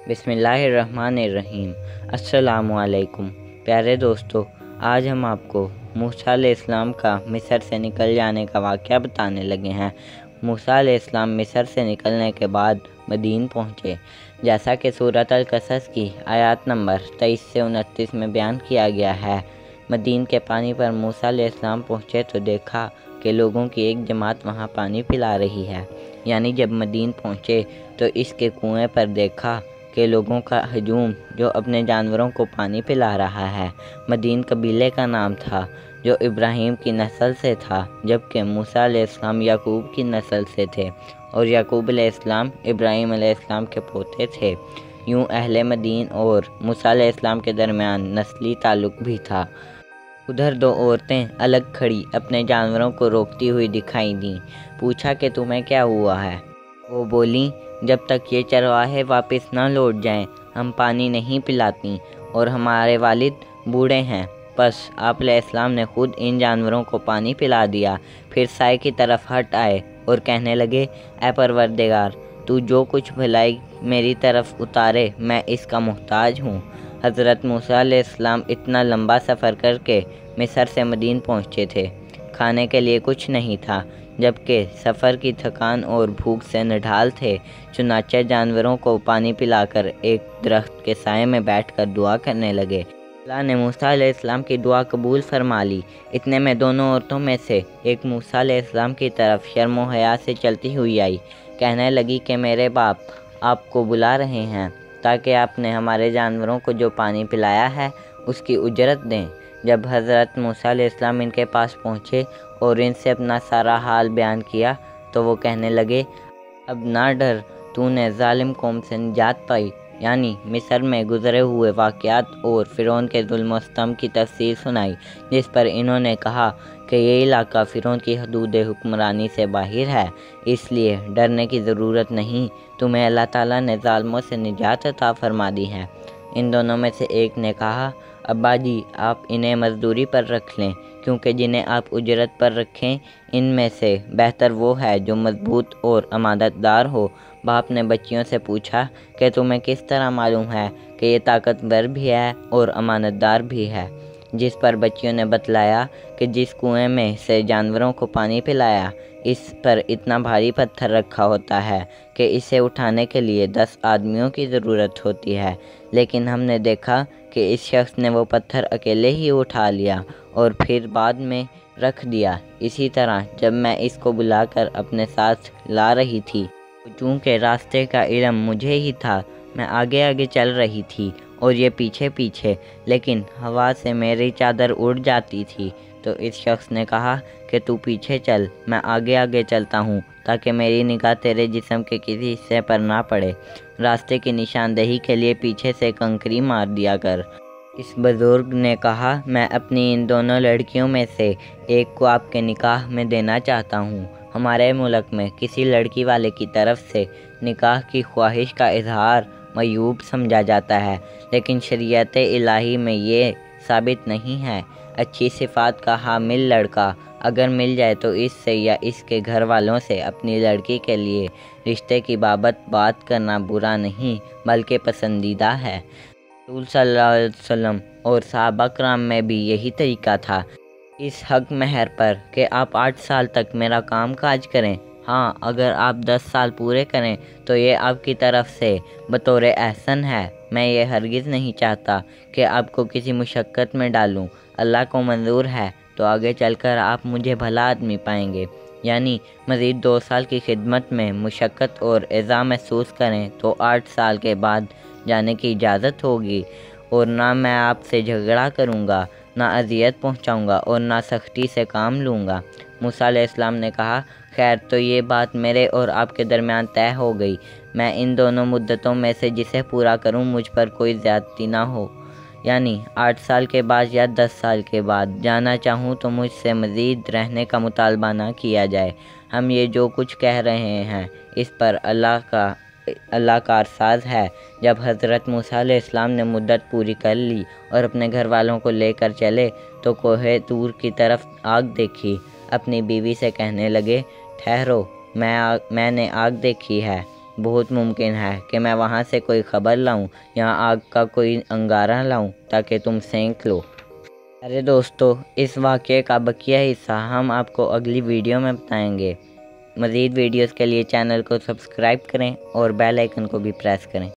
बिस्मिल्लाहिर्रहमानिर्रहीम। अस्सलामुअलैकुम प्यारे दोस्तों, आज हम आपको मूसा अलैहिस्सलाम का मिस्र से निकल जाने का वाक़या बताने लगे हैं। मूसा अलैहिस्सलाम मिस्र से निकलने के बाद मदीन पहुँचे, जैसा कि सूरत अल-कसस की आयत नंबर 23 से 29 में बयान किया गया है। मदीन के पानी पर मूसा अलैहिस्सलाम पहुँचे तो देखा कि लोगों की एक जमात वहाँ पानी पिला रही है। यानी जब मदीन पहुँचे तो इसके कुएँ पर देखा के लोगों का हजूम जो अपने जानवरों को पानी पिला रहा है। मदीन कबीले का नाम था जो इब्राहीम की नस्ल से था, जबकि मूसा अलैहिस्सलाम याकूब की नस्ल से थे और याकूब अलैहिस्सलाम इब्राहीम अलैहिस्सलाम के पोते थे। यूँ अहले मदीन और मूसा अलैहिस्सलाम के दरमियान नस्ली ताल्लुक़ भी था। उधर दो औरतें अलग खड़ी अपने जानवरों को रोकती हुई दिखाई दीं। पूछा कि तुम्हें क्या हुआ है? वो बोलीं, जब तक ये चरवाहे वापस न लौट जाएं, हम पानी नहीं पिलाती और हमारे वालिद बूढ़े हैं। बस आप अलैहिस्सलाम ने खुद इन जानवरों को पानी पिला दिया। फिर साए की तरफ हट आए और कहने लगे, ऐ परवरदिगार, तू जो कुछ भलाई मेरी तरफ उतारे मैं इसका मुहताज हूँ। हज़रत मूसा अलैहिस्सलाम इतना लंबा सफ़र करके मिस्र से मदीन पहुँचे थे। खाने के लिए कुछ नहीं था, जबकि सफ़र की थकान और भूख से निढाल थे। चुनाचे जानवरों को पानी पिलाकर एक दरख्त के साए में बैठकर दुआ करने लगे। अल्लाह ने मूसा अलैहिस्सलाम की दुआ कबूल फरमा ली। इतने में दोनों औरतों में से एक मूसा अलैहिस्सलाम की तरफ शर्म व हया से चलती हुई आई। कहने लगी कि मेरे बाप आपको बुला रहे हैं ताकि आपने हमारे जानवरों को जो पानी पिलाया है उसकी उजरत दें। जब हज़रत मूसा अलैहिस्सलाम इनके पास पहुँचे और इनसे अपना सारा हाल बयान किया तो वो कहने लगे, अब ना डर, तूने जालिम कौम से निजात पाई। यानी मिस्र में गुज़रे हुए वाक़यात और फ़िरौन के जुल्म सितम की तफसील सुनाई, जिस पर इन्होंने कहा कि ये इलाका फ़िरौन की हदूद हुक्मरानी से बाहर है, इसलिए डरने की ज़रूरत नहीं, तुम्हें अल्लाह ताला ने ज़ालिमों से निजात अता फरमा दी है। इन दोनों में से एक ने कहा, अब्बा जी आप इन्हें मज़दूरी पर रख लें, क्योंकि जिन्हें आप उजरत पर रखें इनमें से बेहतर वो है जो मजबूत और अमानतदार हो। बाप ने बच्चियों से पूछा कि तुम्हें किस तरह मालूम है कि ये ताकतवर भी है और अमानतदार भी है? जिस पर बच्चियों ने बतलाया कि जिस कुएं में से जानवरों को पानी पिलाया, इस पर इतना भारी पत्थर रखा होता है कि इसे उठाने के लिए 10 आदमियों की ज़रूरत होती है, लेकिन हमने देखा कि इस शख्स ने वो पत्थर अकेले ही उठा लिया और फिर बाद में रख दिया। इसी तरह जब मैं इसको बुलाकर अपने साथ ला रही थी, चूँकि रास्ते का इल्म मुझे ही था, मैं आगे आगे चल रही थी और ये पीछे पीछे, लेकिन हवा से मेरी चादर उड़ जाती थी। तो इस शख्स ने कहा कि तू पीछे चल, मैं आगे आगे चलता हूँ ताकि मेरी निगाह तेरे जिस्म के किसी हिस्से पर ना पड़े। रास्ते की निशानदेही के लिए पीछे से कंकरी मार दिया कर। इस बुज़ुर्ग ने कहा, मैं अपनी इन दोनों लड़कियों में से एक को आपके निकाह में देना चाहता हूँ। हमारे मुल्क में किसी लड़की वाले की तरफ से निकाह की ख्वाहिश का इजहार मयूब समझा जाता है, लेकिन शरीयत इलाही में ये साबित नहीं है। अच्छी सिफ़ात का हामिल लड़का अगर मिल जाए तो इससे या इसके घर वालों से अपनी लड़की के लिए रिश्ते की बाबत बात करना बुरा नहीं बल्कि पसंदीदा है। रसूल सल्लल्लाहु अलैहि वसल्लम और सहाबा किराम में भी यही तरीका था। इस हक महर पर कि आप 8 साल तक मेरा काम काज करें। हाँ, अगर आप 10 साल पूरे करें तो ये आपकी तरफ से बतौर एहसन है। मैं ये हरगिज़ नहीं चाहता कि आपको किसी मुशक्क़त में डालूं। अल्लाह को मंजूर है तो आगे चलकर आप मुझे भला आदमी पाएंगे। यानी मज़ीद 2 साल की खिदमत में मुशक्क़त और एज़ा महसूस करें तो 8 साल के बाद जाने की इजाज़त होगी, और ना मैं आपसे झगड़ा करूँगा, ना अजियत पहुँचाऊँगा और ना सख्ती से काम लूँगा। मूसा अलैहिस्सलाम ने कहा, खैर तो ये बात मेरे और आपके दरमियान तय हो गई। मैं इन दोनों मुद्दतों में से जिसे पूरा करूँ मुझ पर कोई ज़्यादती ना हो। यानी 8 साल के बाद या 10 साल के बाद जाना चाहूँ तो मुझसे मज़ीद रहने का मुतालबा ना किया जाए। हम ये जो कुछ कह रहे हैं इस पर अल्लाह कारसाज है। जब हज़रत मूसा अलैहिस्सलाम ने मुद्दत पूरी कर ली और अपने घर वालों को लेकर चले तो कोहे तूर की तरफ आग देखी। अपनी बीवी से कहने लगे, ठहरो, میں نے آگ دیکھی ہے، بہت ممکن ہے کہ میں وہاں سے کوئی خبر لاؤں یا آگ کا کوئی انگارہ لاؤں تاکہ تم سینک لو۔ ارے دوستو، اس واقعے کا بقیہ حصہ ہم آپ کو اگلی ویڈیو میں بتائیں گے۔ مزید ویڈیوز کے لیے چینل کو سبسکرائب کریں اور بیل آئیکن کو بھی پریس کریں۔